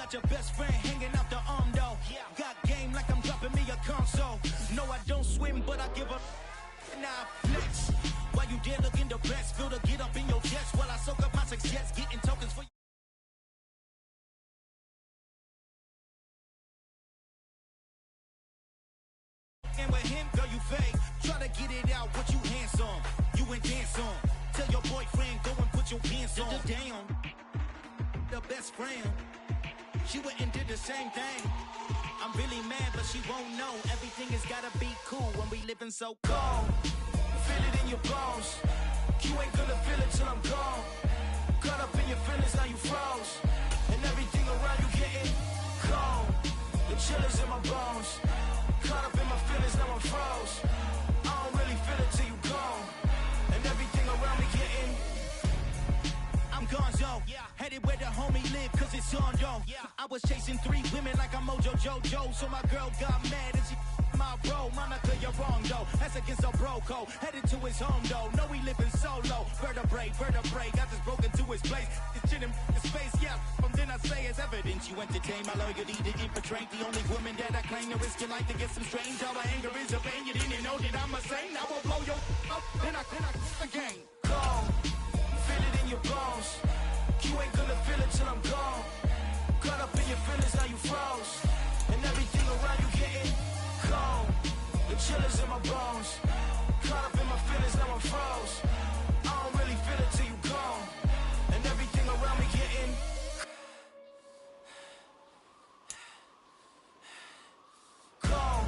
got your best friend hanging out the arm though. Got game like I'm dropping me a console. No, I don't swim, but I give up. Nah, flex. While you there looking the best, feel to get up in your chest while I soak up my success, getting tokens for you. And with him, girl, you fake. Try to get it out, what you handsome. You and dance on. Tell your boyfriend, go and put your pants on. Damn, the best friend. She went and did the same thing. I'm really mad, but she won't know. Everything has gotta be cool when we living so cold. Feel it in your bones. You ain't gonna feel it till I'm gone. Caught up in your feelings, now you froze. And everything around you getting cold. The chill is in my bones. Caught up in my feelings, now I'm froze. I don't really feel it till you gone. And everything around me getting I'm gonzo, headed where the homie live, cause it's on, yo. I was chasing 3 women like I'm Mojo Jojo, so my girl got mad and she my bro. Monica, you're wrong, though. That's against a bro code. Headed to his home, though. No, he living solo. Vertebrae, got just broken to his place. It's chin in his face, yeah. From then I say it's evidence. You entertain my loyalty to infiltrate. The only woman that I claim to risk your life to get some strange. All my anger is a pain. You didn't know that I'm a saint. I will blow your up, then I again. Gone. Feel it in your bones. You ain't gonna feel it till I'm gone. Caught up in your feelings, now you froze. And everything around you getting cold. The chill is in my bones. Caught up in my feelings, now I'm froze. I don't really feel it till you gone. And everything around me getting cold.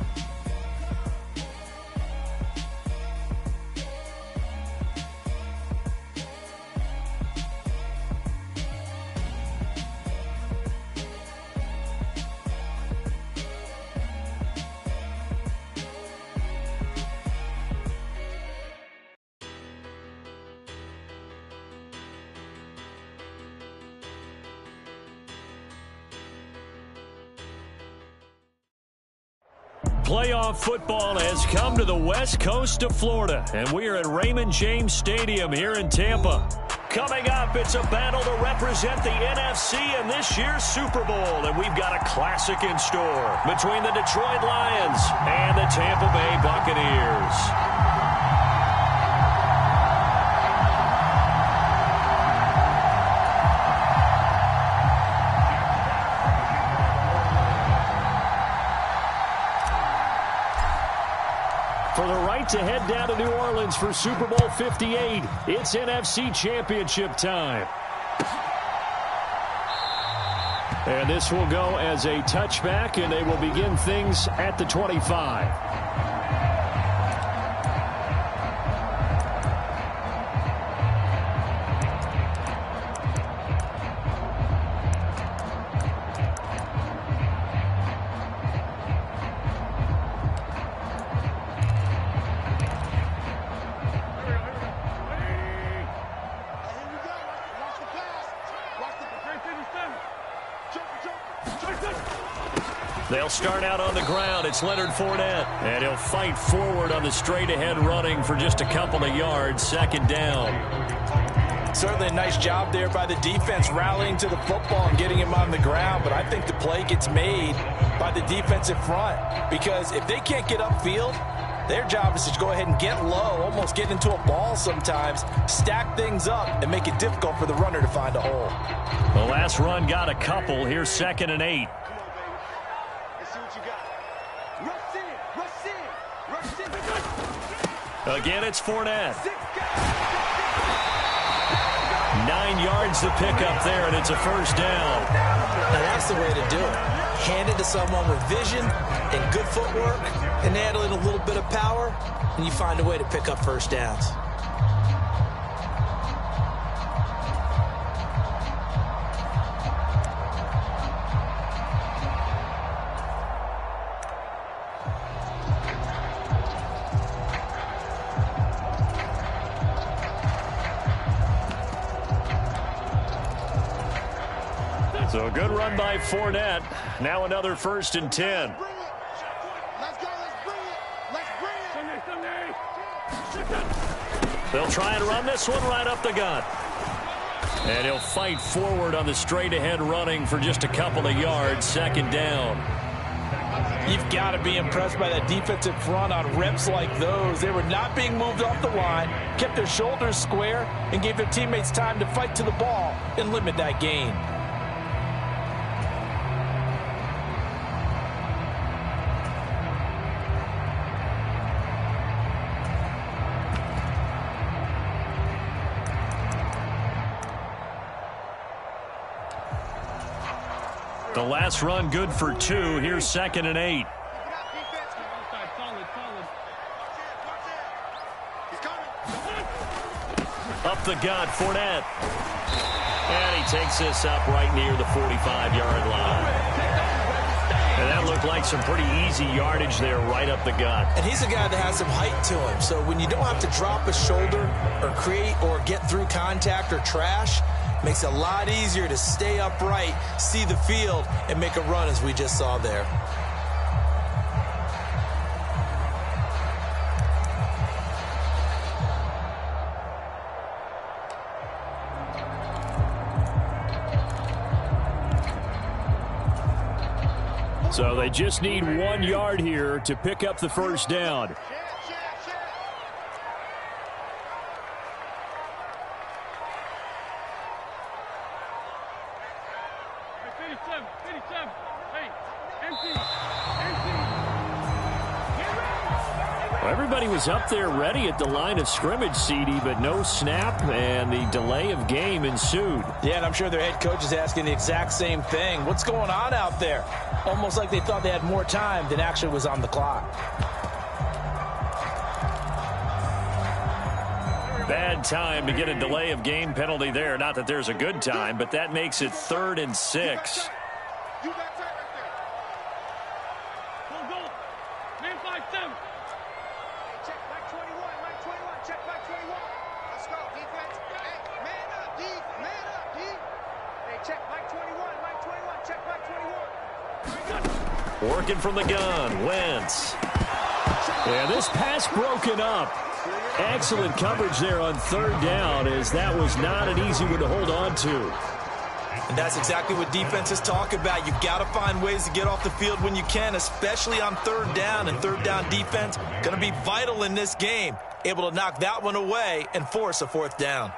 Playoff football has come to the west coast of Florida, and we are at Raymond James Stadium here in Tampa. Coming up, it's a battle to represent the NFC in this year's Super Bowl, and we've got a classic in store between the Detroit Lions and the Tampa Bay Buccaneers. For the right to head down to New Orleans for Super Bowl 58, it's NFC Championship time. And this will go as a touchback, and they will begin things at the 25. They'll start out on the ground. It's Leonard Fournette. And he'll fight forward on the straight-ahead running for just a couple of yards. Second down. Certainly a nice job there by the defense rallying to the football and getting him on the ground. But I think the play gets made by the defensive front. Because if they can't get upfield, their job is to go ahead and get low, almost get into a ball sometimes, stack things up, and make it difficult for the runner to find a hole. The last run got a couple. Here's 2nd and 8. Again, it's Fournette. 9 yards to pick up there, and it's a first down. Now that's the way to do it. Hand it to someone with vision and good footwork, and add in a little bit of power, and you find a way to pick up first downs. So a good run by Fournette. Now another 1st and 10. They'll try and run this one right up the gut. And he'll fight forward on the straight-ahead running for just a couple of yards, second down. You've got to be impressed by that defensive front on reps like those. They were not being moved off the line, kept their shoulders square, and gave their teammates time to fight to the ball and limit that gain. The last run good for 2. Here's 2nd and 8. Up the gut, Fournette. And he takes this up right near the 45-yard line. And that looked like some pretty easy yardage there right up the gut. And he's a guy that has some height to him. So when you don't have to drop a shoulder or create or get through contact or trash, makes it a lot easier to stay upright, see the field, and make a run as we just saw there. So they just need 1 yard here to pick up the first down. Everybody was up there ready at the line of scrimmage, CD, but no snap, and the delay of game ensued. Yeah, and I'm sure their head coach is asking the exact same thing. What's going on out there? Almost like they thought they had more time than actually was on the clock. Bad time to get a delay of game penalty there. Not that there's a good time, but that makes it 3rd and 6. Working from the gun, Wentz. And this pass broken up. Excellent coverage there on 3rd down, as that was not an easy one to hold on to. And that's exactly what defenses talk about. You've got to find ways to get off the field when you can, especially on 3rd down. And 3rd down defense going to be vital in this game. Able to knock that one away and force a 4th down.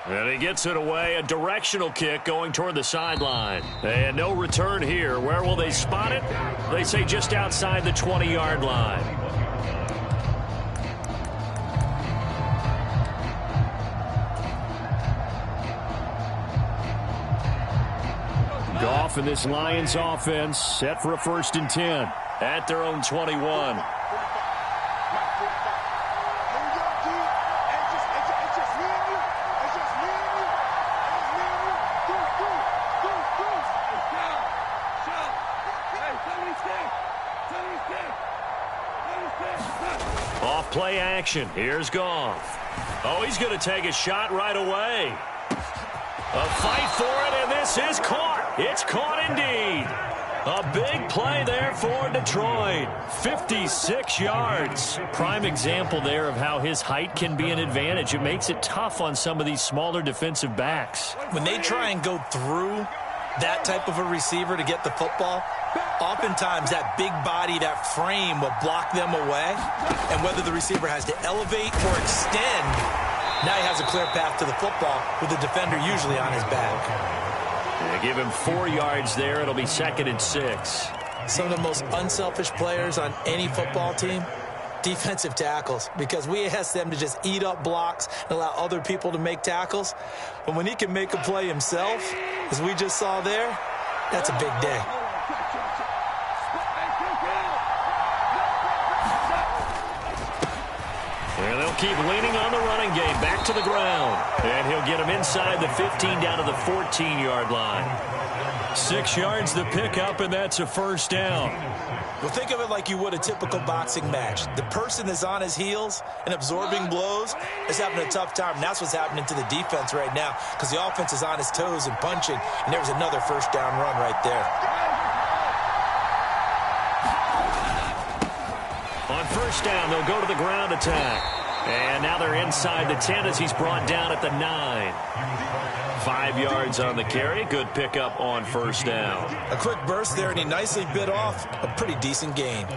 And he gets it away, a directional kick going toward the sideline. And no return here. Where will they spot it? They say just outside the 20-yard line. Goff and this Lions offense set for a 1st and 10 at their own 21. Off play action. Here's Goff. Oh, he's going to take a shot right away. A fight for it, and this is caught. It's caught indeed. A big play there for Detroit. 56 yards. Prime example there of how his height can be an advantage. It makes it tough on some of these smaller defensive backs. When they try and go through that type of a receiver to get the football, oftentimes that big body, that frame will block them away. And whether the receiver has to elevate or extend, now he has a clear path to the football with the defender usually on his back. They give him 4 yards there. It'll be 2nd and 6. Some of the most unselfish players on any football team, defensive tackles, because we ask them to just eat up blocks and allow other people to make tackles. But when he can make a play himself, as we just saw there, that's a big day. And they'll keep leaning on the running game. Back to the ground. And he'll get him inside the 15 down to the 14-yard line. 6 yards the pickup, and that's a 1st down. Well, think of it like you would a typical boxing match. The person that's on his heels and absorbing blows is having a tough time. And that's what's happening to the defense right now, because the offense is on his toes and punching. And there was another 1st down run right there. first down. They'll go to the ground attack. And now they're inside the 10 as he's brought down at the 9. 5 yards on the carry. Good pickup on first down. A quick burst there, and he nicely bit off a pretty decent gain.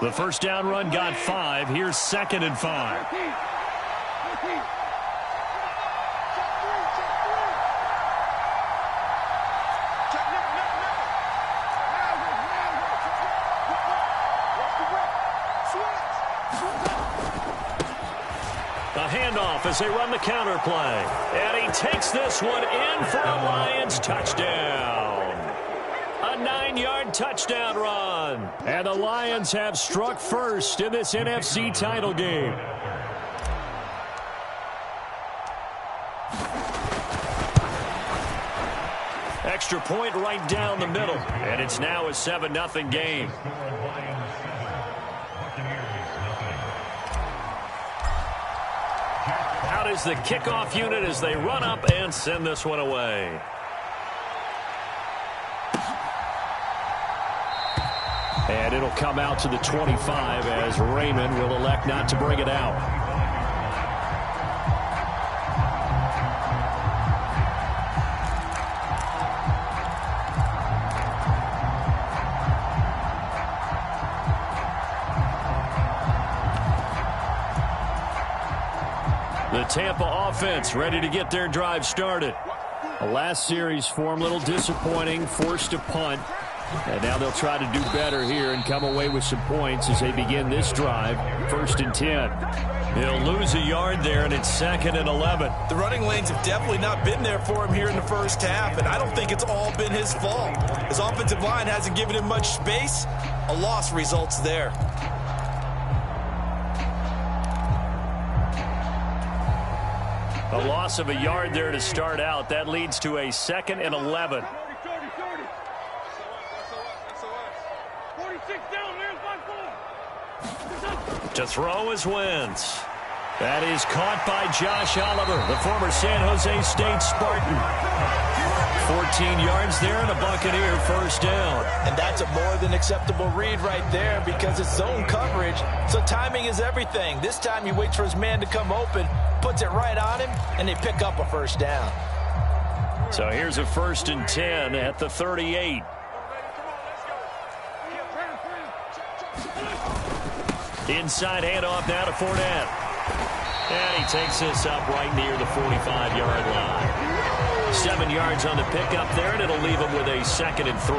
The first down run got 5. Here's 2nd and 5. A handoff as they run the counter play. And he takes this one in for a Lions touchdown. A 9-yard touchdown run. And the Lions have struck first in this NFC title game. Extra point right down the middle. And it's now a 7-0 game. Out is the kickoff unit as they run up and send this one away. And it'll come out to the 25 as Raymond will elect not to bring it out. The Tampa offense ready to get their drive started. The last series for them, a little disappointing, forced to punt. And now they'll try to do better here and come away with some points as they begin this drive. 1st and 10. He'll lose a yard there, and it's 2nd and 11. The running lanes have definitely not been there for him here in the first half, and I don't think it's all been his fault. His offensive line hasn't given him much space. A loss results there. A loss of a yard there to start out. That leads to a 2nd and 11. To throw is Wentz. That is caught by Josh Oliver, the former San Jose State Spartan. 14 yards there and a Buccaneer first down. And that's a more than acceptable read right there because it's zone coverage, so timing is everything. This time he waits for his man to come open, puts it right on him, and they pick up a first down. So here's a 1st and 10 at the 38. Inside handoff now to Fournette. And he takes this up right near the 45-yard line. 7 yards on the pickup there, and it'll leave him with a 2nd and 3.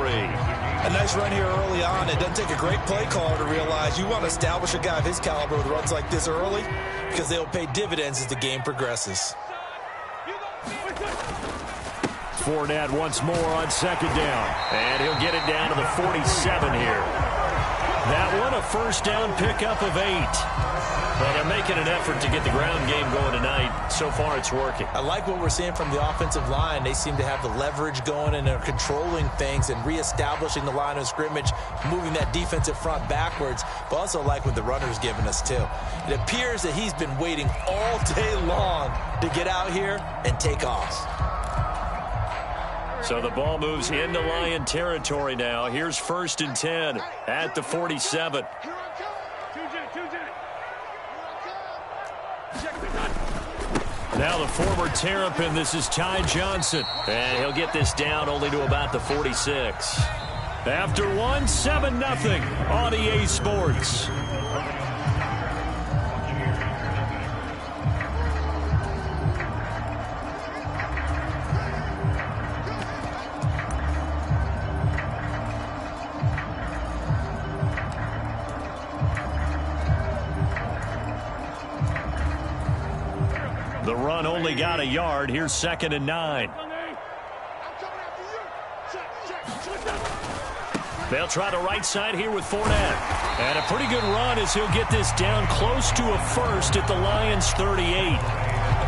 A nice run here early on. It doesn't take a great play caller to realize you want to establish a guy of his caliber with runs like this early because they'll pay dividends as the game progresses. Fournette once more on 2nd down. And he'll get it down to the 47 here. That one a first down pickup of 8. Well, they're making an effort to get the ground game going tonight. So far, it's working. I like what we're seeing from the offensive line. They seem to have the leverage going, and they're controlling things and reestablishing the line of scrimmage, moving that defensive front backwards, but also like what the runner's giving us, too. It appears that he's been waiting all day long to get out here and take off. So the ball moves into Lion territory now. Here's 1st and 10 at the 47. Now the former Terrapin, this is Ty Johnson. And he'll get this down only to about the 46. After one, 7-0 on EA Sports. The run only got a yard. Here's 2nd and 9. They'll try the right side here with Fournette. And a pretty good run as he'll get this down close to a first at the Lions' 38.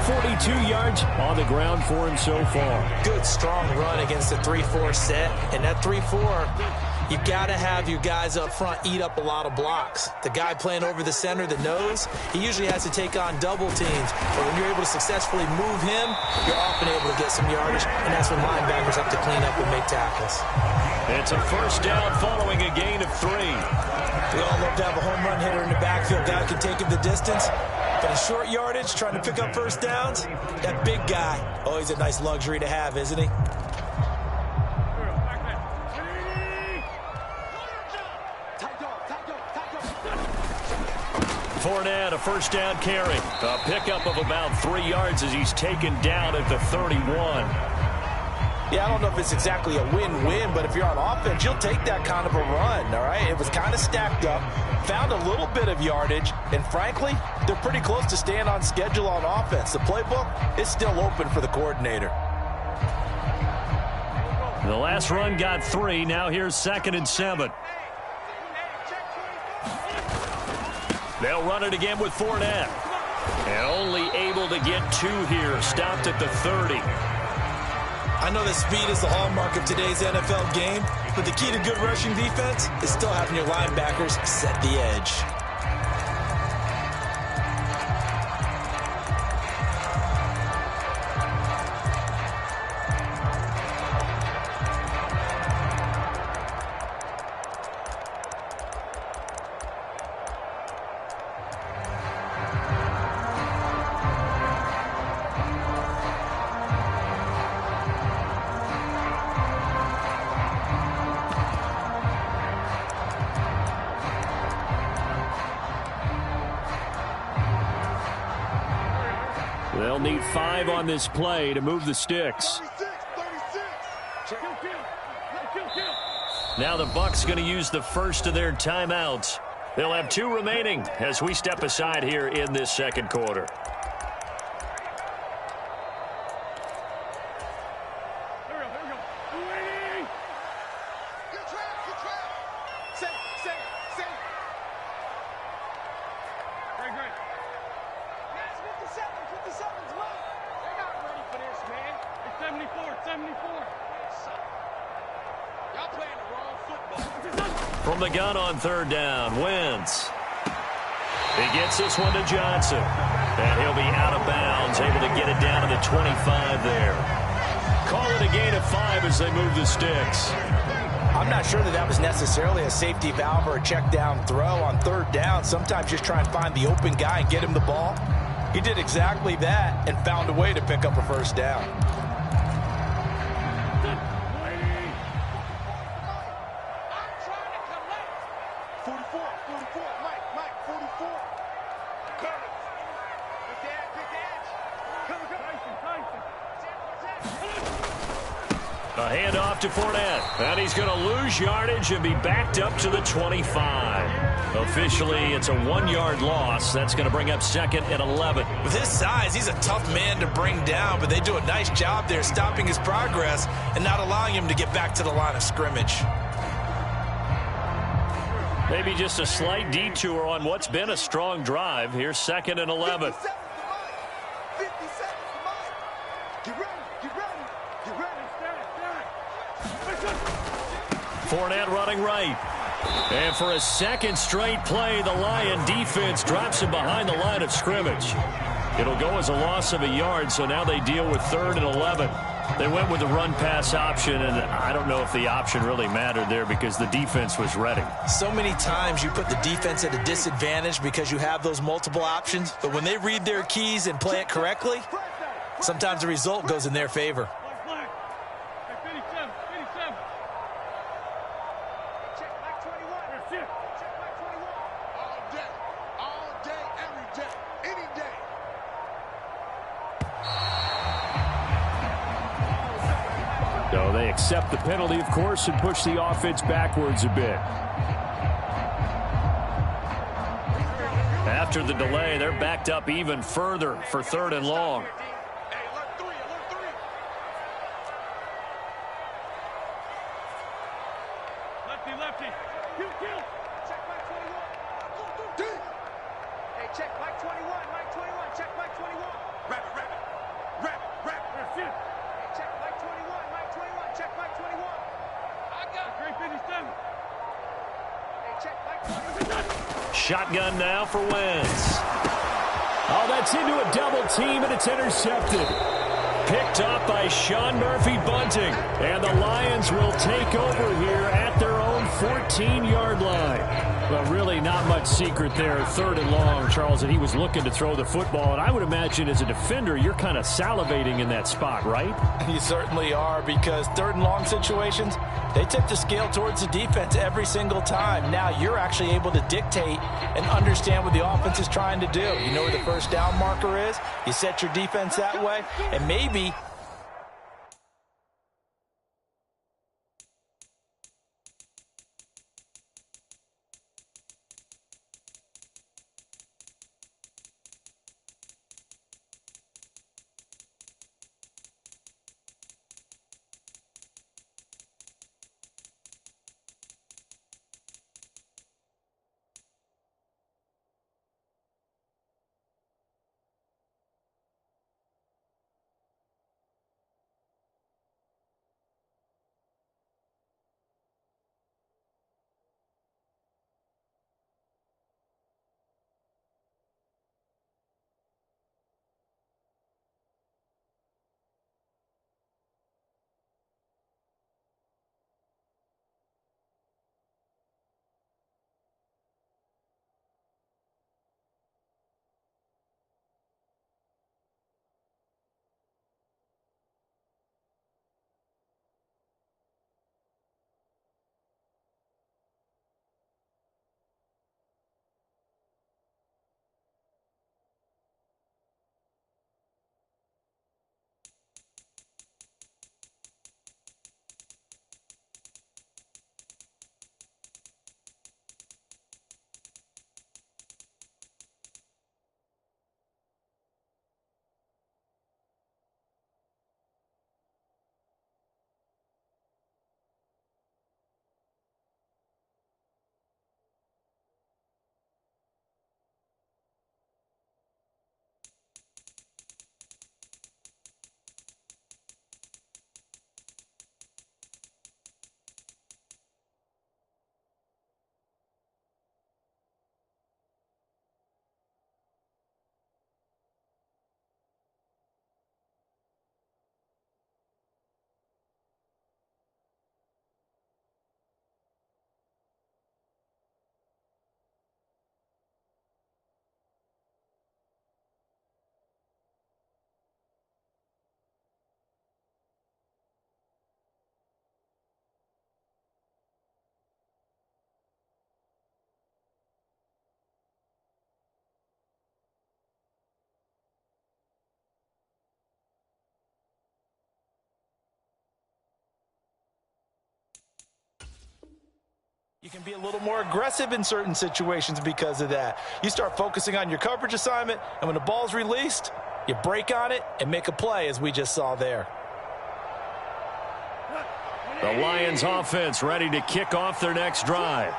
42 yards on the ground for him so far. Good, strong run against the 3-4 set. And that 3-4... you've got to have your guys up front eat up a lot of blocks. The guy playing over the center, the nose, he usually has to take on double teams. But when you're able to successfully move him, you're often able to get some yardage, and that's when linebackers have to clean up and make tackles. It's a first down following a gain of 3. We all love to have a home run hitter in the backfield. Guy can take him the distance. But in short yardage, trying to pick up first downs, that big guy, oh, he's a nice luxury to have, isn't he? Fournette, a first down carry. A pickup of about 3 yards as he's taken down at the 31. Yeah, I don't know if it's exactly a win-win, but if you're on offense, you'll take that kind of a run, all right? It was kind of stacked up, found a little bit of yardage, and frankly, they're pretty close to staying on schedule on offense. The playbook is still open for the coordinator. The last run got 3. Now here's 2nd and 7. They'll run it again with Fournette. And only able to get 2 here. Stopped at the 30. I know that speed is the hallmark of today's NFL game, but the key to good rushing defense is still having your linebackers set the edge. They'll need 5 on this play to move the sticks. Now the Bucs going to use the first of their timeouts. They'll have 2 remaining as we step aside here in this second quarter. From the gun on 3rd down, Wentz. He gets this one to Johnson. And he'll be out of bounds, able to get it down to the 25 there. Call it a gain of 5 as they move the sticks. I'm not sure that was necessarily a safety valve or a check down throw on 3rd down. Sometimes just try and find the open guy and get him the ball. He did exactly that and found a way to pick up a first down. A handoff to Fournette. And he's going to lose yardage and be backed up to the 25. Officially, it's a 1-yard loss. That's going to bring up 2nd and 11. With his size, he's a tough man to bring down, but they do a nice job there stopping his progress and not allowing him to get back to the line of scrimmage. Maybe just a slight detour on what's been a strong drive. Here's 2nd and 11. Fournette running right. And for a second straight play, the Lion defense drops him behind the line of scrimmage. It'll go as a loss of a yard, so now they deal with 3rd and 11. They went with the run-pass option, and I don't know if the option really mattered there because the defense was ready. So many times you put the defense at a disadvantage because you have those multiple options, but when they read their keys and play it correctly, sometimes the result goes in their favor. So they accept the penalty, of course, and push the offense backwards a bit. After the delay, they're backed up even further for 3rd and long. Lefty. Kill. Check Mike 21. Hey, check Mike 21. Mike 21. Check Mike 21. Rabbit. That's it. Hey, check Mike 21. Mike 21. Check Mike 21. I got it. 357. Hey, check Mike 21. Shotgun now for Wentz. Oh, that's into a double team, and it's intercepted. picked off by Sean Murphy-Bunting. And the Lions will take over here at their own 14-yard line. But really not much secret there. 3rd and long, Charles, and he was looking to throw the football. And I would imagine as a defender, you're kind of salivating in that spot, right? You certainly are, because 3rd and long situations, they tip the scale towards the defense every single time. Now you're actually able to dictate and understand what the offense is trying to do. You know where the first down marker is. You set your defense that way, and maybe you can be a little more aggressive in certain situations because of that. You start focusing on your coverage assignment, and when the ball's released, you break on it and make a play, as we just saw there. The Lions offense ready to kick off their next drive.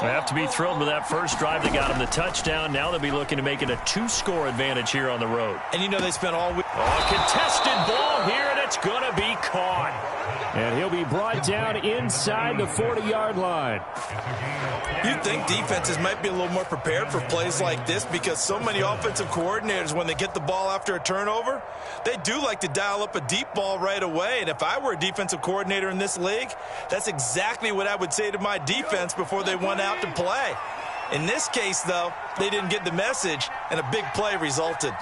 They have to be thrilled with that first drive. They got them the touchdown. Now they'll be looking to make it a 2-score advantage here on the road. And you know they spent all week. A contested ball here, and it's going to be caught. And he'll be brought down inside the 40-yard line. You'd think defenses might be a little more prepared for plays like this, because so many offensive coordinators, when they get the ball after a turnover, they do like to dial up a deep ball right away. And if I were a defensive coordinator in this league, that's exactly what I would say to my defense before they went out to play. In this case, though, they didn't get the message, and a big play resulted.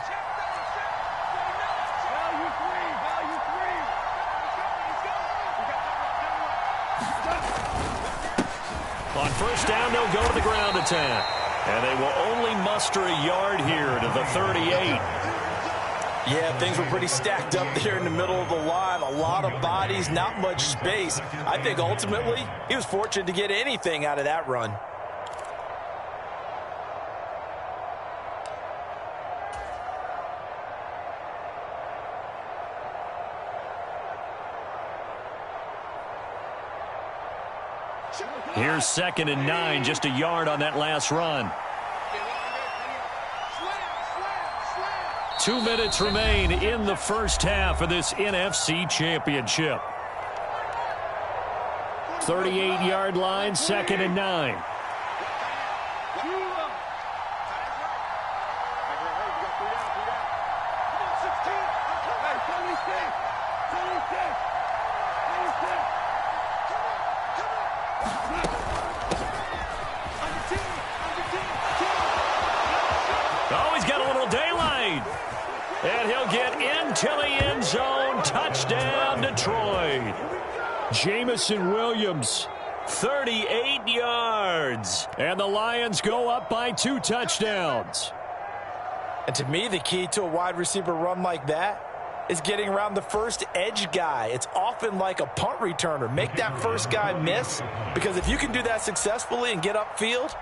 On first down, they'll go to the ground attack. And they will only muster a yard here to the 38. Yeah, things were pretty stacked up there in the middle of the line. A lot of bodies, not much space. I think ultimately he was fortunate to get anything out of that run. Here's 2nd and 9, just a yard on that last run. 2 minutes remain in the first half of this NFC Championship. 38-yard line, 2nd and 9. Oh, he's got a little daylight. And he'll get into the end zone. Touchdown, Detroit. Jamison Williams, 38 yards. And the Lions go up by 2 touchdowns. And to me, the key to a wide receiver run like that is getting around the first edge guy. It's often like a punt returner. Make that first guy miss, because if you can do that successfully and get upfield,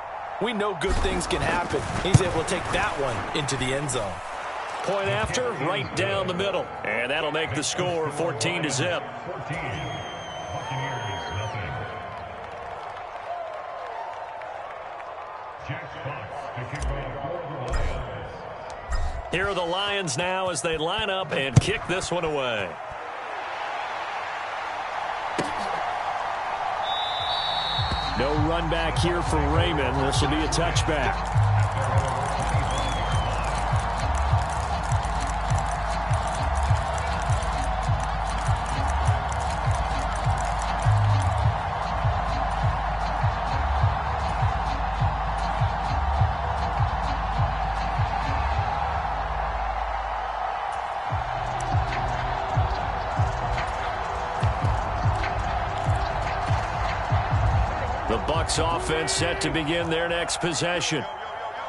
we know good things can happen. He's able to take that one into the end zone. Point after, right down the middle. And that'll make the score 14-0. Here are the Lions now as they line up and kick this one away. No run back here for Raymond. This will be a touchback. Offense set to begin their next possession.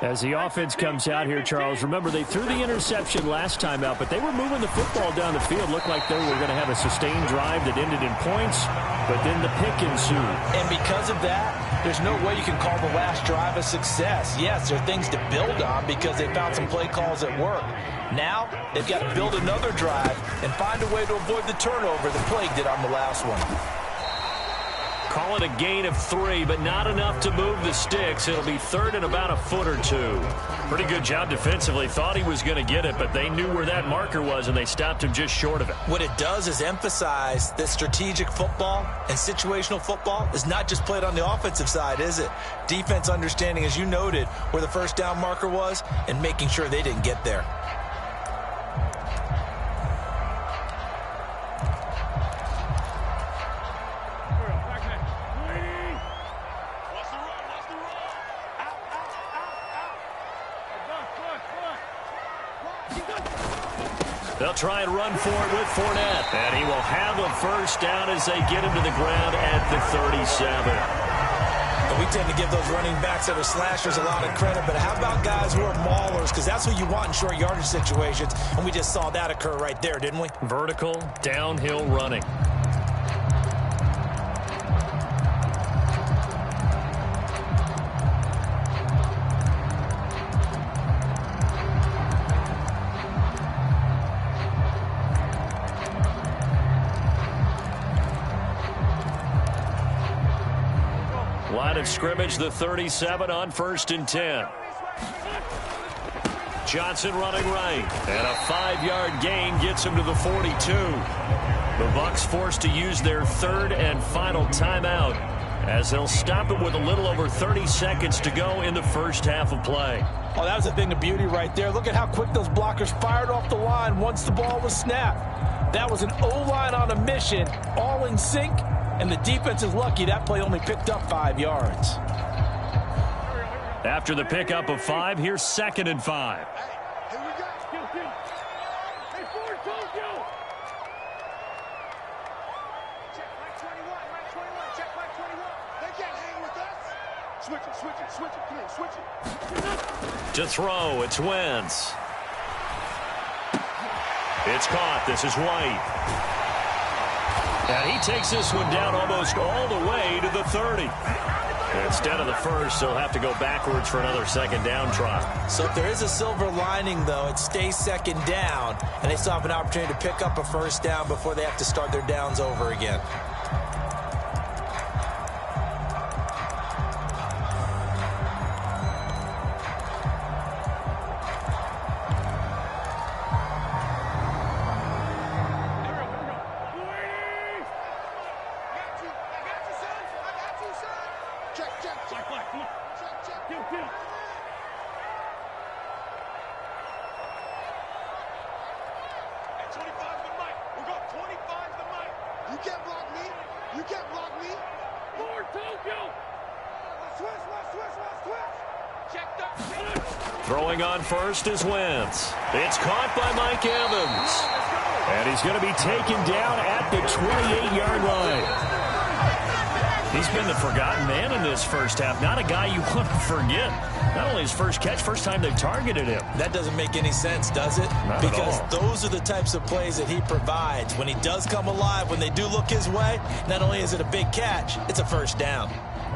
As the offense comes out here, Charles, remember they threw the interception last time out, but they were moving the football down the field. Looked like they were going to have a sustained drive that ended in points, but then the pick ensued. And because of that, there's no way you can call the last drive a success. Yes, there are things to build on because they found some play calls that work. Now, they've got to build another drive and find a way to avoid the turnover that plagued it on the last one. Call it a gain of 3, but not enough to move the sticks. It'll be third and about a foot or 2. Pretty good job defensively. Thought he was going to get it, but they knew where that marker was, and they stopped him just short of it. What it does is emphasize that strategic football and situational football is not just played on the offensive side, is it? Defense understanding, as you noted, where the first down marker was and making sure they didn't get there. They'll try and run for it with Fournette. And he will have a first down as they get him to the ground at the 37. And we tend to give those running backs that are slashers a lot of credit, but how about guys who are maulers? Because that's what you want in short yardage situations, and we just saw that occur right there, didn't we? Vertical, downhill running. Line of scrimmage, the 37 on 1st and 10. Johnson running right. And a 5-yard gain gets him to the 42. The Bucs forced to use their third and final timeout as they'll stop it with a little over 30 seconds to go in the first half of play. Oh, that was a thing of beauty right there. Look at how quick those blockers fired off the line once the ball was snapped. That was an O-line on a mission, all in sync. And the defense is lucky that play only picked up 5 yards. After the pickup of 5, here's 2nd and 5. Hey, here we go. Hey, Ford told you. Check Mike 21, Mike 21, check Mike 21. They can't hang with us. Switch it. Come here, switch it. To throw, it's Wentz. It's caught. This is White. And he takes this one down almost all the way to the 30. Instead of the first, he'll have to go backwards for another 2nd down try. So if there is a silver lining, though, it stays 2nd down, and they still have an opportunity to pick up a first down before they have to start their downs over again. You can't block me. You can't block me. Lord Tokyo. Switch. Check that. Throwing on first is Wentz. It's caught by Mike Evans. And he's going to be taken down at the 28-yard line. He's been the forgotten man in this first half. Not a guy you want to forget. Not only his first catch, first time they've targeted him. That doesn't make any sense, does it? Not because at all. Those are the types of plays that he provides. When he does come alive, when they do look his way, not only is it a big catch, it's a first down.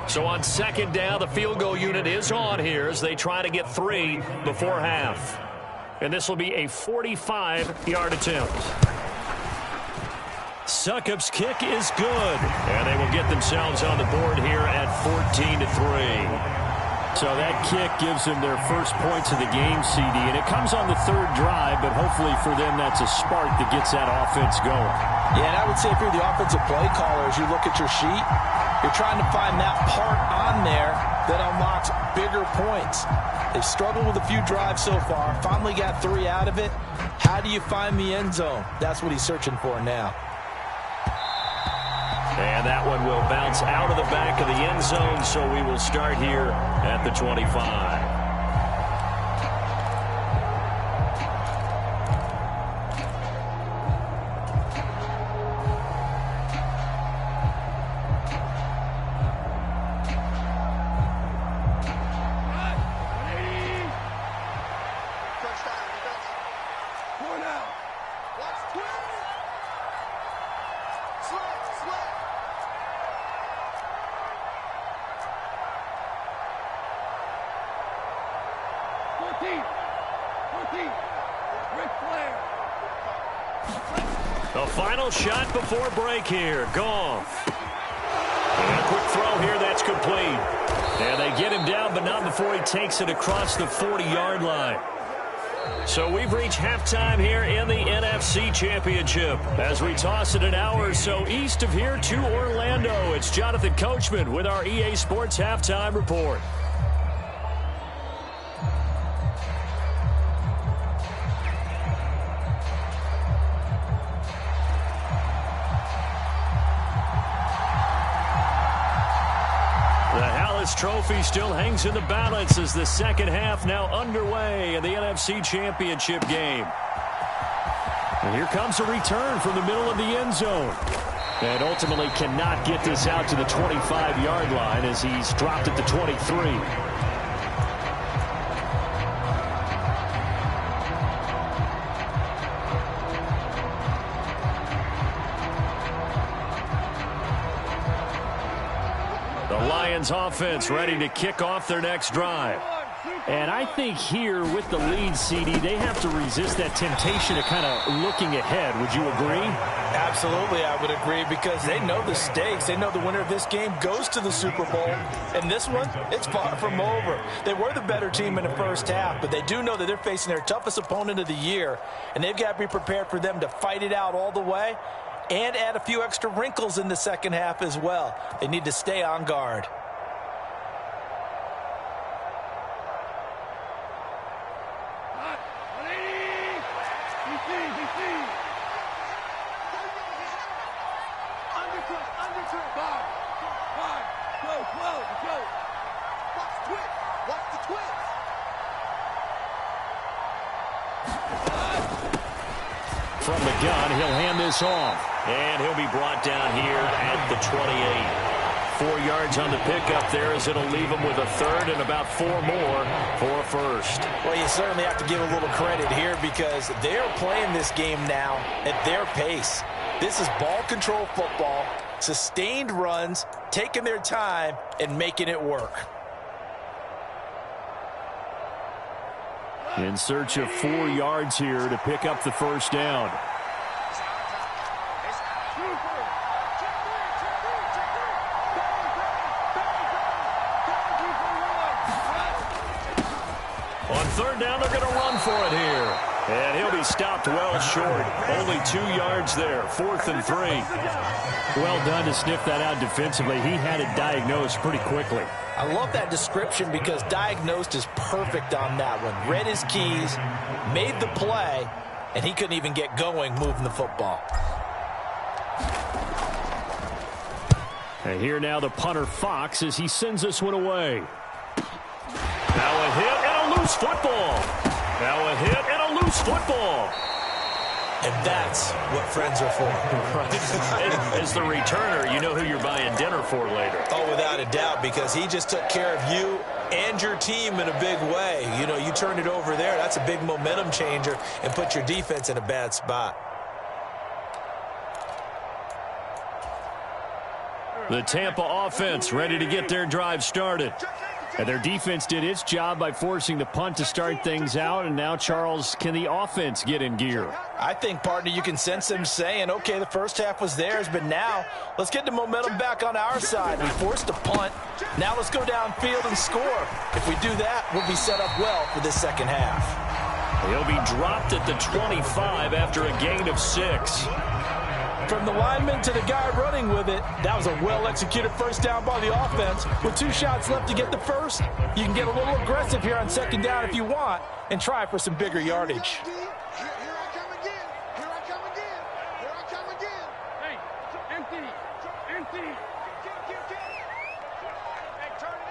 So on second down, the field goal unit is on here as they try to get 3 before half. And this will be a 45-yard attempt. Succop's kick is good. And they will get themselves on the board here at 14-3. So that kick gives them their first points of the game, CD. And it comes on the third drive, but hopefully for them that's a spark that gets that offense going. Yeah, and I would say if you're the offensive play caller, as you look at your sheet, you're trying to find that part on there that unlocks bigger points. They've struggled with a few drives so far, finally got 3 out of it. How do you find the end zone? That's what he's searching for now. And that one will bounce out of the back of the end zone, so we will start here at the 25. The final shot before break here. Goff. And a quick throw here. That's complete. And they get him down, but not before he takes it across the 40-yard line. So we've reached halftime here in the NFC Championship. As we toss it an hour or so east of here to Orlando, it's Jonathan Coachman with our EA Sports Halftime Report. Trophy still hangs in the balance as the second half now underway in the NFC Championship game. And here comes a return from the middle of the end zone. And ultimately cannot get this out to the 25-yard line as he's dropped at the 23. Offense ready to kick off their next drive. And I think here with the lead, CD, they have to resist that temptation of kind of looking ahead. Would you agree? Absolutely, I would agree, because they know the stakes. They know the winner of this game goes to the Super Bowl. And this one, it's far from over. They were the better team in the first half, but they do know that they're facing their toughest opponent of the year, and they've got to be prepared for them to fight it out all the way and add a few extra wrinkles in the second half as well. They need to stay on guard. From the gun, he'll hand this off. And he'll be brought down here at the 28. 4 yards on the pickup there as it'll leave him with a third and about 4 more for a first. Well, you certainly have to give a little credit here because they're playing this game now at their pace. This is ball control football, sustained runs, taking their time, and making it work. In search of 4 yards here to pick up the first down. On third down, they're going to run for it here. And he'll be stopped well short. Only 2 yards there. 4th and 3. Well done to sniff that out defensively. He had it diagnosed pretty quickly. I love that description because diagnosed is perfect on that one. Read his keys, made the play, and he couldn't even get going moving the football. And here now the punter Fox as he sends this one away. Now a hit and a loose football. Now a hit and a loose football. And that's what friends are for. As the returner, you know who you're buying dinner for later. Oh, without a doubt, because he just took care of you and your team in a big way. You know, you turn it over there, that's a big momentum changer and put your defense in a bad spot. The Tampa offense ready to get their drive started. And their defense did its job by forcing the punt to start things out. And now, Charles, can the offense get in gear? I think, partner, you can sense them saying, okay, the first half was theirs, but now let's get the momentum back on our side. We forced a punt. Now let's go downfield and score. If we do that, we'll be set up well for this second half. He'll be dropped at the 25 after a gain of 6. From the lineman to the guy running with it, that was a well-executed first down by the offense. With 2 shots left to get the first, you can get a little aggressive here on second down if you want and try for some bigger yardage. Here I come again. Here I come again. Here I come again. Hey, empty. Empty. Hey, turn it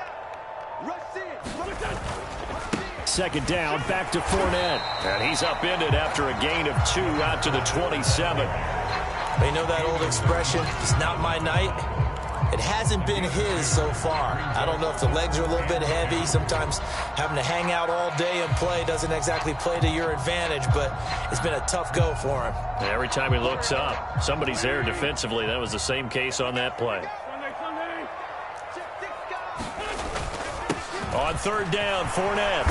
up. Rush in. Second down, back to Fournette. And he's upended after a gain of 2 out to the 27. They know that old expression, it's not my night. It hasn't been his so far. I don't know if the legs are a little bit heavy. Sometimes having to hang out all day and play doesn't exactly play to your advantage, but it's been a tough go for him. And every time he looks up, somebody's there defensively. That was the same case on that play. On third down, Fournette.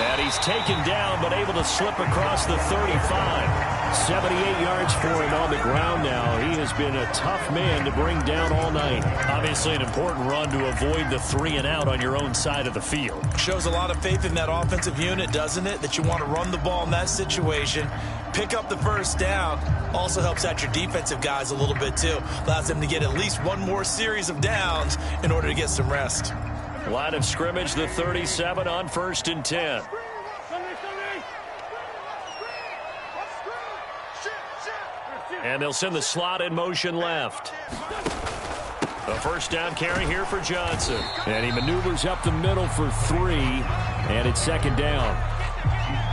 And he's taken down, but able to slip across the 35. 78 yards for him on the ground now. He has been a tough man to bring down all night. Obviously an important run to avoid the 3 and out on your own side of the field. Shows a lot of faith in that offensive unit, doesn't it? That you want to run the ball in that situation. Pick up the first down. Also helps out your defensive guys a little bit too. Allows them to get at least one more series of downs in order to get some rest. Line of scrimmage, the 37 on 1st and 10. And they'll send the slot in motion left. A first down carry here for Johnson. And he maneuvers up the middle for 3. And it's second down.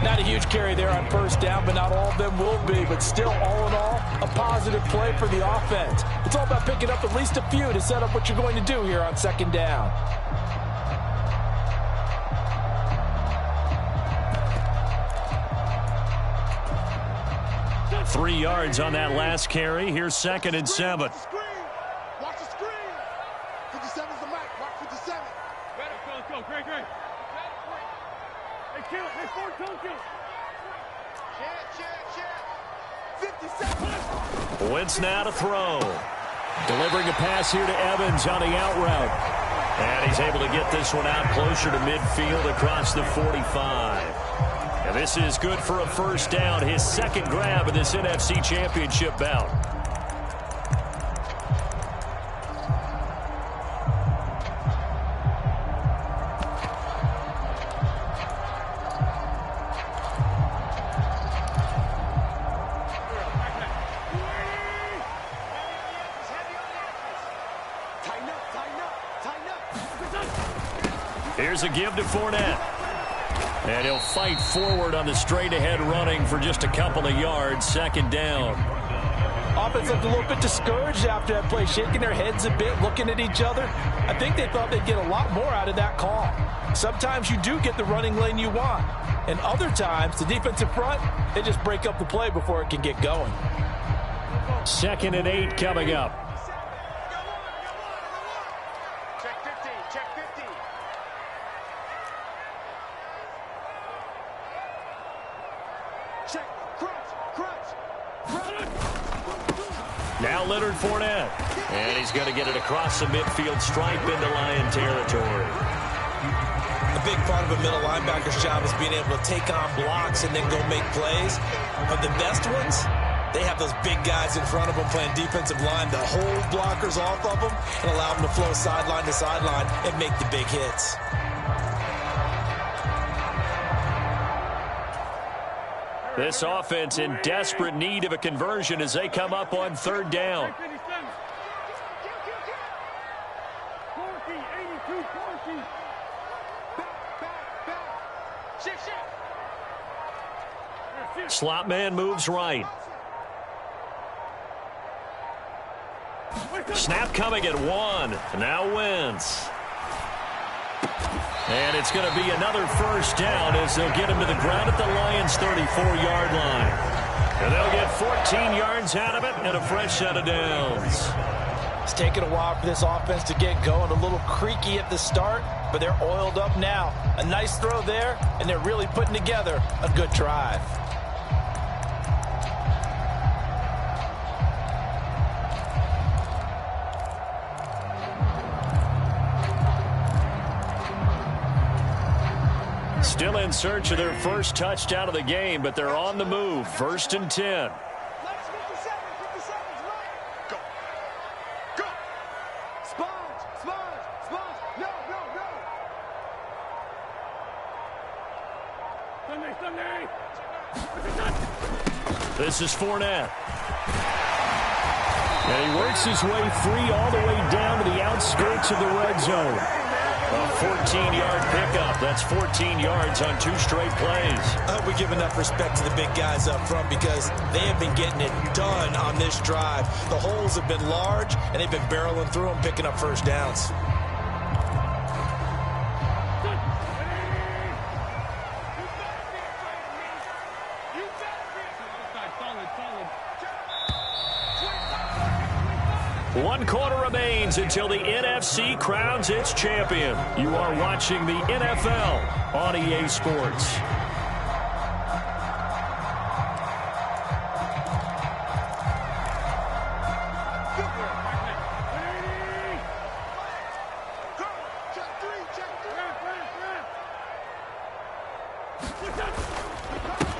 Not a huge carry there on first down, but not all of them will be. But still, all in all, a positive play for the offense. It's all about picking up at least a few to set up what you're going to do here on second down. Three yards on that last carry. Here's 2nd and 7. Watch the screen. 57's the mark. Mark 57. Let's go. Great. Hey, kill. Hey, Ford, don't kill. Check. 57. Wentz now to throw. Delivering a pass here to Evans on the out route. And he's able to get this one out closer to midfield across the 45. And this is good for a first down, his second grab in this NFC Championship bout. Here's a give to Fournette. And he'll fight forward on the straight-ahead running for just a couple of yards. Second down. Offense looked a little bit discouraged after that play, shaking their heads a bit, looking at each other. I think they thought they'd get a lot more out of that call. Sometimes you do get the running lane you want. And other times, the defensive front, they just break up the play before it can get going. 2nd and 8 coming up. Now Leonard Fournette. And he's going to get it across the midfield stripe into Lion territory. A big part of a middle linebacker's job is being able to take on blocks and then go make plays. But the best ones, they have those big guys in front of them playing defensive line to hold blockers off of them and allow them to flow sideline to sideline and make the big hits. This offense in desperate need of a conversion as they come up on third down. Slot man moves right. Snap coming at 1. Now Wentz. And it's going to be another first down as they'll get him to the ground at the Lions' 34-yard line. And they'll get 14 yards out of it and a fresh set of downs. It's taken a while for this offense to get going. A little creaky at the start, but they're oiled up now. A nice throw there, and they're really putting together a good drive. Still in search of their first touchdown of the game, but they're on the move. 1st and 10. This is Fournette. And he works his way free all the way down to the outskirts of the red zone. A 14-yard pickup. That's 14 yards on 2 straight plays. I hope we give enough respect to the big guys up front because they have been getting it done on this drive. The holes have been large, and they've been barreling through them, picking up first downs. One quarter remains until the NFC crowns its champion. You are watching the NFL on EA Sports.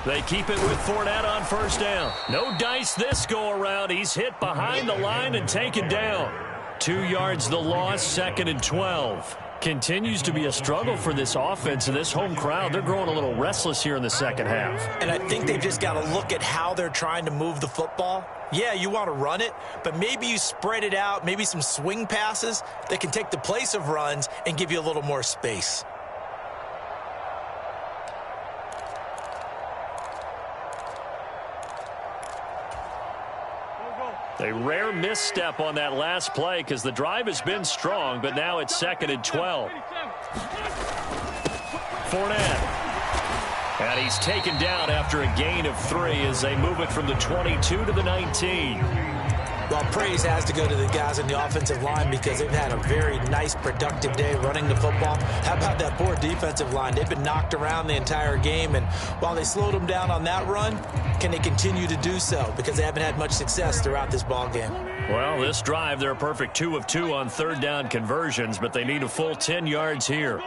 They keep it with Fournette on first down. No dice this go-around. He's hit behind the line and taken down. 2 yards the loss, 2nd and 12. Continues to be a struggle for this offense and this home crowd. They're growing a little restless here in the second half. And I think they've just got to look at how they're trying to move the football. Yeah, you want to run it, but maybe you spread it out, maybe some swing passes that can take the place of runs and give you a little more space. A rare misstep on that last play because the drive has been strong, but now it's 2nd and 12. Fournette. And he's taken down after a gain of 3 as they move it from the 22 to the 19. Well, praise has to go to the guys in the offensive line because they've had a very nice, productive day running the football. How about that poor defensive line? They've been knocked around the entire game, and while they slowed them down on that run, can they continue to do so? Because they haven't had much success throughout this ball game. Well, this drive, they're a perfect 2 of 2 on 3rd down conversions, but they need a full 10 yards here.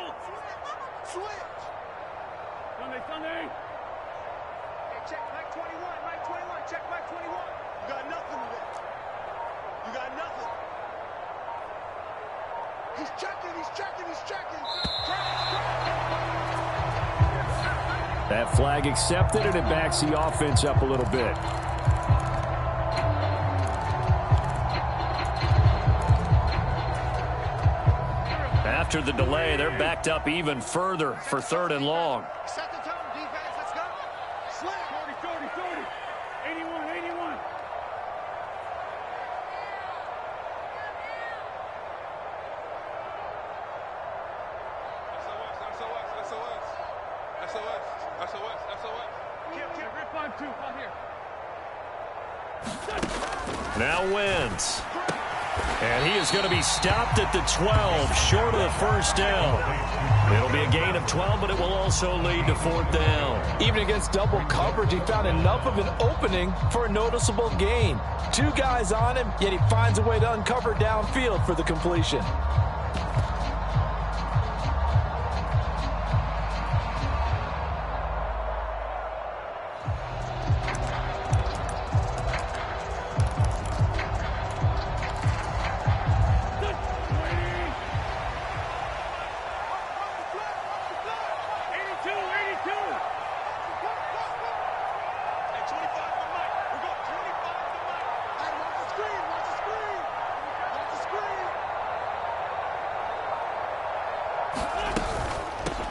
That flag accepted, and it backs the offense up a little bit. After the delay, they're backed up even further for 3rd and long. Set the tone, defense. Let's go. Slam. 40. 81. SOS. Rip on 2. Out here. Now Wentz. And he is going to be stopped at the 12, short of the first down. It'll be a gain of 12, but it will also lead to 4th down. Even against double coverage, he found enough of an opening for a noticeable gain. 2 guys on him, yet he finds a way to uncover downfield for the completion.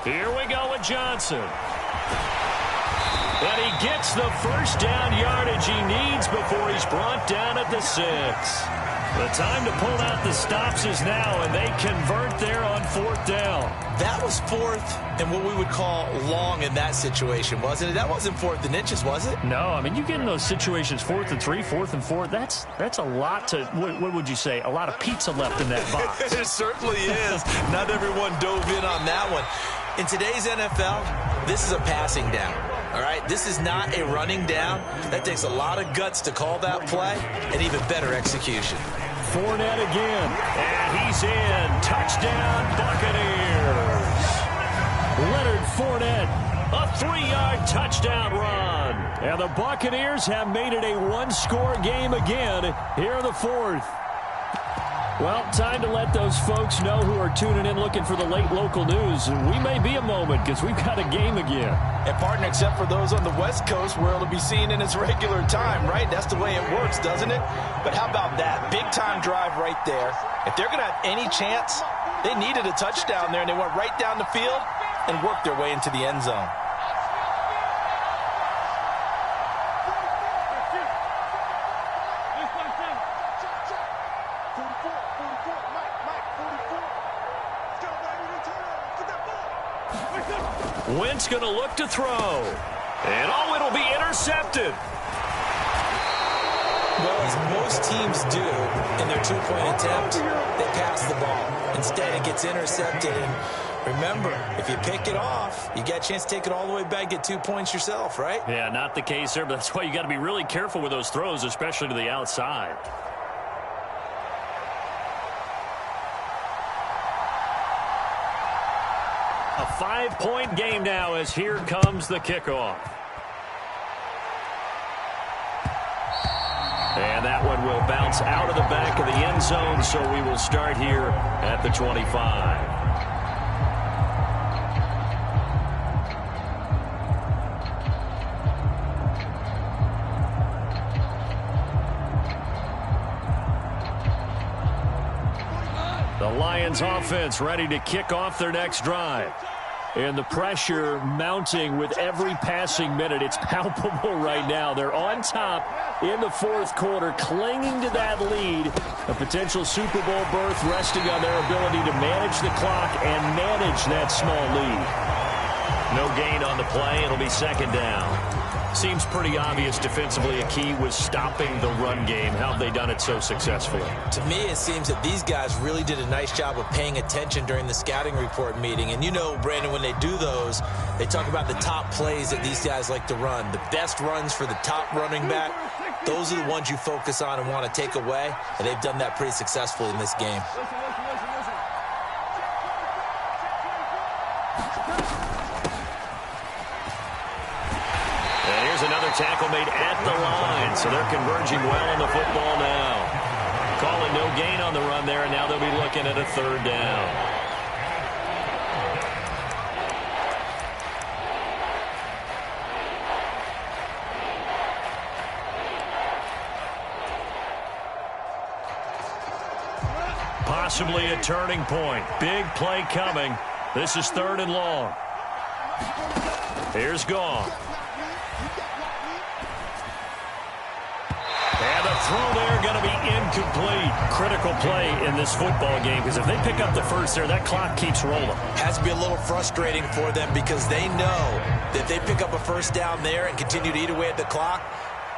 Here we go with Johnson. And he gets the first down yardage he needs before he's brought down at the 6. The time to pull out the stops is now, and they convert there on 4th down. That was 4th and what we would call long in that situation, wasn't it? That wasn't 4th and inches, was it? No, I mean, you get in those situations, 4th and 3, 4th and 4. That's a lot to, what would you say, a lot of pizza left in that box. It certainly is. Not everyone dove in on that one. In today's NFL, this is a passing down. All right, this is not a running down. That takes a lot of guts to call that play and even better execution. Fournette again, and he's in. Touchdown, Buccaneers. Leonard Fournette, a 3-yard touchdown run. And the Buccaneers have made it a one-score game again here in the 4th. Well, time to let those folks know who are tuning in looking for the late local news. We may be a moment because we've got a game again. And, partner, except for those on the West Coast where it'll be seen in its regular time, right? That's the way it works, doesn't it? But how about that? Big-time drive right there. If they're going to have any chance, they needed a touchdown there, and they went right down the field and worked their way into the end zone. Wentz going to look to throw. And, oh, it'll be intercepted. Well, as most teams do in their two-point attempt, they pass the ball. Instead, it gets intercepted. And remember, if you pick it off, you get a chance to take it all the way back, get 2 points yourself, right? Yeah, not the case there, but that's why you got to be really careful with those throws, especially to the outside. A 5-point game now as here comes the kickoff. And that one will bounce out of the back of the end zone, so we will start here at the 25. The Lions offense ready to kick off their next drive. And the pressure mounting with every passing minute. It's palpable right now. They're on top in the 4th quarter, clinging to that lead. A potential Super Bowl berth resting on their ability to manage the clock and manage that small lead. No gain on the play. It'll be 2nd down. Seems pretty obvious defensively a key was stopping the run game. How have they done it so successfully? To me, it seems that these guys really did a nice job of paying attention during the scouting report meeting. And you know, Brandon, when they do those, they talk about the top plays that these guys like to run. The best runs for the top running back, those are the ones you focus on and want to take away. And they've done that pretty successfully in this game. Another tackle made at the line, so they're converging well on the football now. Calling no gain on the run there, and now they'll be looking at a 3rd down. Possibly a turning point. Big play coming. This is 3rd and long. Here's Goff. And the throw there going to be incomplete. Critical play in this football game because if they pick up the first there, that clock keeps rolling. Has to be a little frustrating for them because they know that if they pick up a 1st down there and continue to eat away at the clock,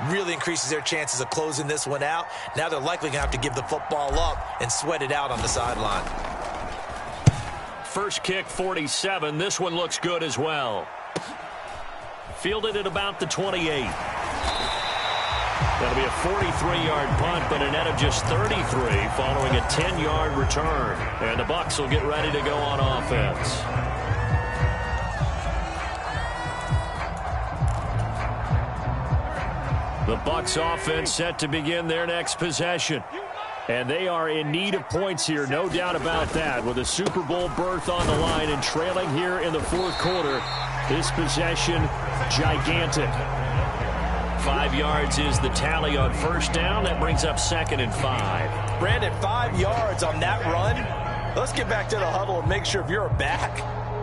really increases their chances of closing this one out. Now they're likely going to have to give the football up and sweat it out on the sideline. First kick, 47. This one looks good as well. Fielded at about the 28. That'll be a 43-yard punt, but a net of just 33 following a 10-yard return. And the Bucs will get ready to go on offense. The Bucs offense set to begin their next possession. And they are in need of points here, no doubt about that. With a Super Bowl berth on the line and trailing here in the 4th quarter, this possession gigantic. 5 yards is the tally on 1st down. That brings up 2nd and 5. Brandon, 5 yards on that run. Let's get back to the huddle and make sure if you're a back,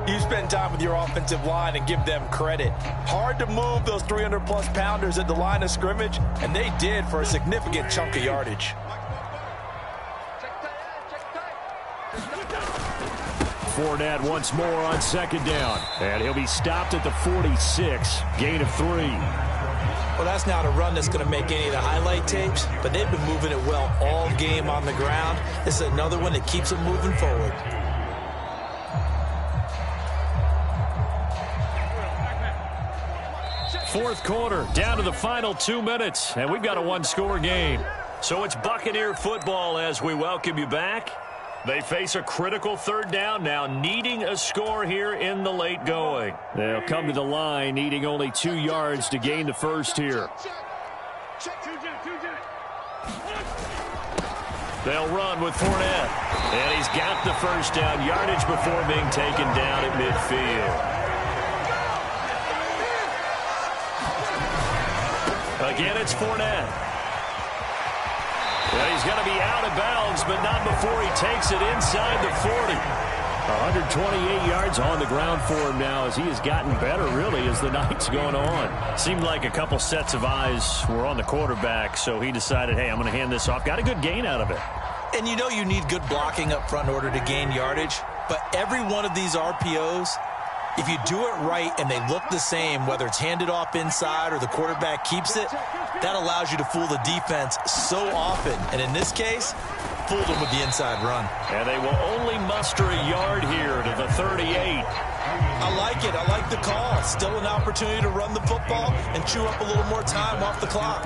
You spend time with your offensive line and give them credit. Hard to move those 300-plus pounders at the line of scrimmage, and they did for a significant chunk of yardage. Fournette once more on second down, and he'll be stopped at the 46, gain of 3. Well, that's not a run that's going to make any of the highlight tapes, but they've been moving it well all game on the ground. This is another one that keeps them moving forward. Fourth quarter, down to the final 2 minutes, and we've got a one-score game. So it's Buccaneer football as we welcome you back. They face a critical third down now, needing a score here in the late going. They'll come to the line, needing only 2 yards to gain the first here. They'll run with Fournette, and he's got the first down, yardage before being taken down at midfield. Again, it's Fournette. Well, he's going to be out of bounds, but not before he takes it inside the 40. 128 yards on the ground for him now as he has gotten better, really, as the night's going on. Seemed like a couple sets of eyes were on the quarterback, so he decided, hey, I'm going to hand this off. Got a good gain out of it. And you know you need good blocking up front in order to gain yardage, but every one of these RPOs, if you do it right and they look the same, whether it's handed off inside or the quarterback keeps it, that allows you to fool the defense so often. And in this case, fooled them with the inside run. And they will only muster a yard here to the 38. I like it. I like the call. Still an opportunity to run the football and chew up a little more time off the clock.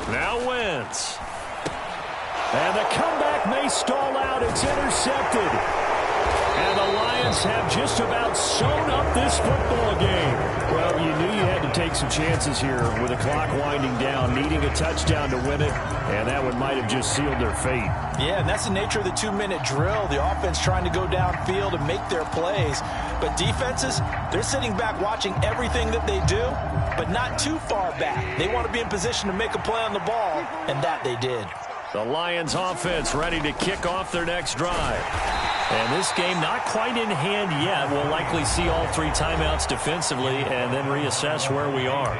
Now Wentz. And the comeback may stall out. It's intercepted. And the Lions have just about sewn up this football game. Well, you knew you had to take some chances here with the clock winding down, needing a touchdown to win it, and that one might have just sealed their fate. Yeah, and that's the nature of the 2-minute drill. The offense trying to go downfield and make their plays. But defenses, they're sitting back watching everything that they do, but not too far back. They want to be in position to make a play on the ball, and that they did. The Lions offense ready to kick off their next drive. And this game not quite in hand yet. We'll likely see all 3 timeouts defensively and then reassess where we are.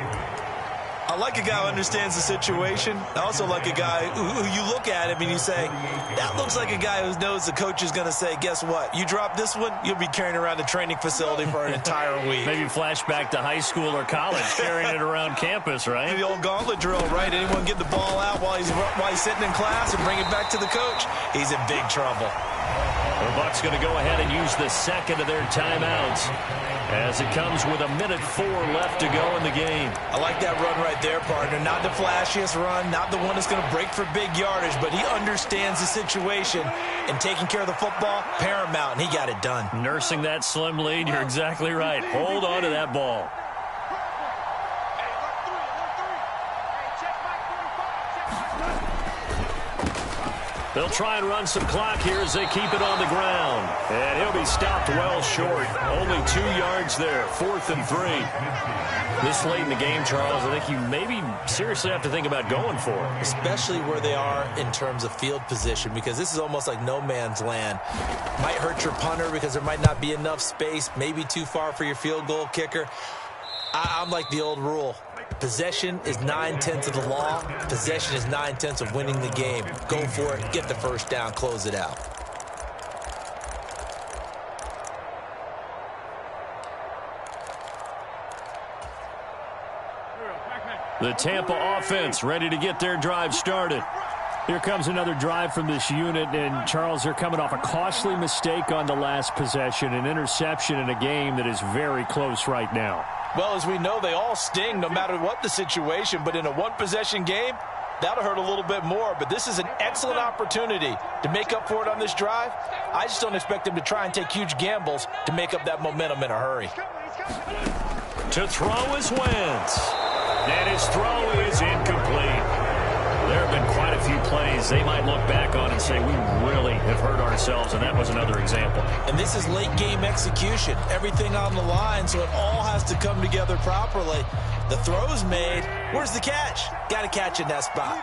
I like a guy who understands the situation. I also like a guy who you look at him and you say, that looks like a guy who knows the coach is going to say, guess what? You drop this one, you'll be carrying around the training facility for an entire week. Maybe flashback to high school or college, carrying it around campus, right? The old gauntlet drill, right? Anyone get the ball out while he's sitting in class and bring it back to the coach? He's in big trouble. The Bucs going to go ahead and use the second of their timeouts as it comes with 1:04 left to go in the game. I like that run right there, partner. Not the flashiest run, not the one that's going to break for big yardage, but he understands the situation, and taking care of the football, paramount, and he got it done. Nursing that slim lead, you're exactly right. Hold on to that ball. They'll try and run some clock here as they keep it on the ground. And he'll be stopped well short. Only 2 yards there. 4th and 3. This late in the game, Charles, I think you maybe seriously have to think about going for it. Especially where they are in terms of field position, because this is almost like no man's land. Might hurt your punter because there might not be enough space, maybe too far for your field goal kicker. I'm like the old rule. Possession is 9/10 of the law. Possession is 9/10 of winning the game. Go for it. Get the first down. Close it out. The Tampa offense ready to get their drive started. Here comes another drive from this unit, and Charles, they're coming off a costly mistake on the last possession, an interception in a game that is very close right now. Well, as we know, they all sting no matter what the situation, but in a one-possession game, that'll hurt a little bit more. But this is an excellent opportunity to make up for it on this drive. I just don't expect them to try and take huge gambles to make up that momentum in a hurry. To throw is Wentz, and his throw is incomplete. There have been quite a few plays they might look back on and say, we really have hurt ourselves, and that was another example. And this is late game execution. Everything on the line, so it all has has to come together properly. The throw's made. Where's the catch? Got to catch in that spot.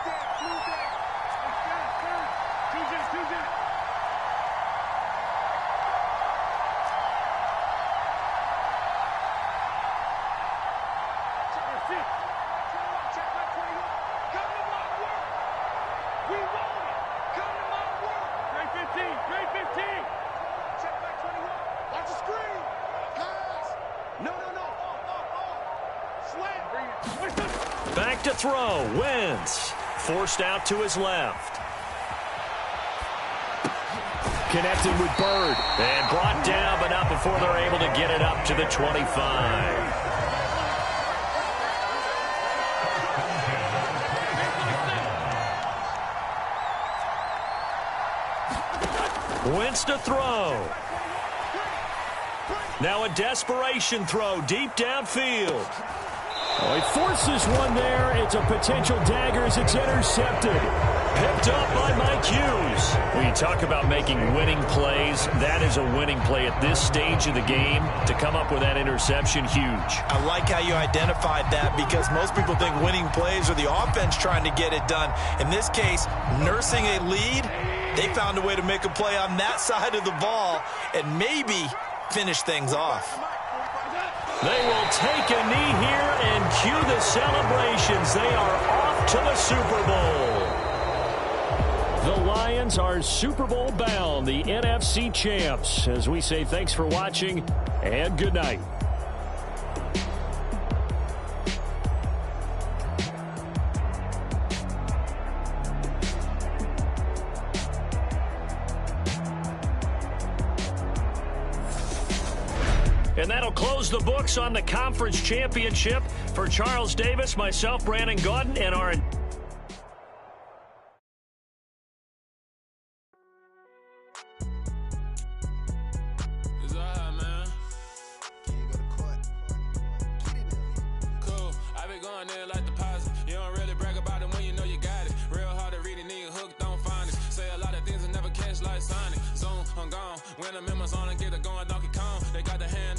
Back to throw. Wentz forced out to his left. Connected with Bird. And brought down, but not before they're able to get it up to the 25. Wentz to throw. Now a desperation throw deep downfield. Oh, he forces one there. It's a potential dagger as it's intercepted. Picked up by Mike Hughes. When you talk about making winning plays, that is a winning play at this stage of the game. To come up with that interception, huge. I like how you identified that because most people think winning plays are the offense trying to get it done. In this case, nursing a lead, they found a way to make a play on that side of the ball and maybe finish things off. They will take a knee here and cue the celebrations. They are off to the Super Bowl. The Lions are Super Bowl bound, the NFC champs. As we say, thanks for watching and good night. And that'll close the books on the conference championship. For Charles Davis, myself, Brandon Gaudin, and our... Is alright, man. Cool. I be going there like deposit. You don't really brag about it when you know you got it. Real hard to read it, nigga hooked, don't find it. Say a lot of things and never catch like Sonic. Zoom, I'm gone. When I'm in my zone, I get it going Donkey Kong. They got the hand